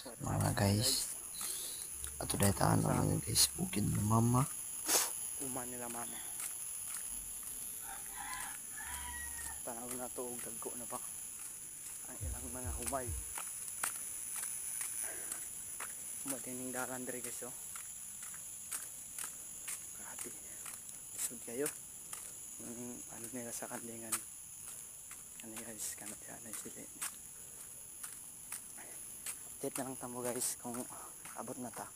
mga guys. Ato dahil taan mga guys, bukid ng mama. Uma nila mama. Tanaw na to og dagko na ba ang ilang mga humay. Matining dalan diri guys oh. Grabe. Isod kayo. Ano nila sa kandingan. Ano guys, kanat yan ay sila. Update na lang tamo guys kung abot na ta.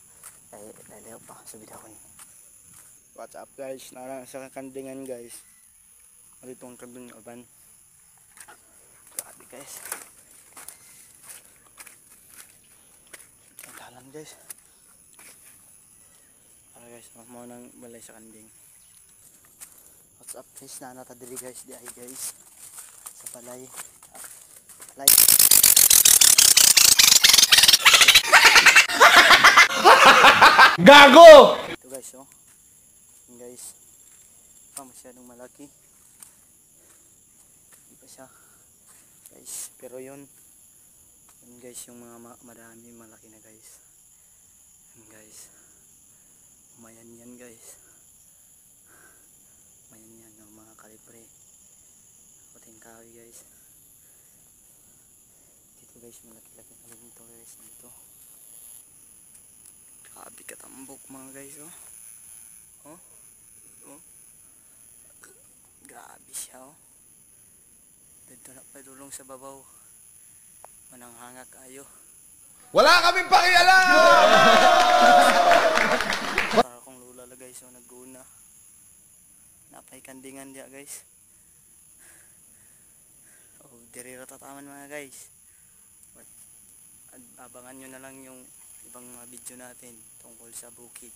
Ay lalayo pa sa video ko ni. What's up guys? Narang sa kandingan guys. Dito ang kandung aban. Grabe guys. Ang dalan guys. Para guys, mo nang balay sa kanding. What's up guys? Nanatadili guys di ay guys. Sa palay. Like. Gago! Ito guys oh. Yan guys. Pa masyadong malaki. Hindi pa siya. Guys, pero yun guys yung mga marami malaki na guys. Yan guys. Mayan yan guys. Mayan yan no, mga kalibre. Puting kawi guys. Dito guys malaki-laki na rin ito guys. Dito. Grabe katambok mga guys oh. Oh. Oh. Grabe siya oh. Dito na padulong sa babaw. Mananghanga kayo. Wala kaming pakialam! Para kung lula guys oh, naguna. Napay kandingan dia guys. Oh, diri ra tataman mga guys. Abangan nyo na lang yung ibang mga video natin tungkol sa bukid.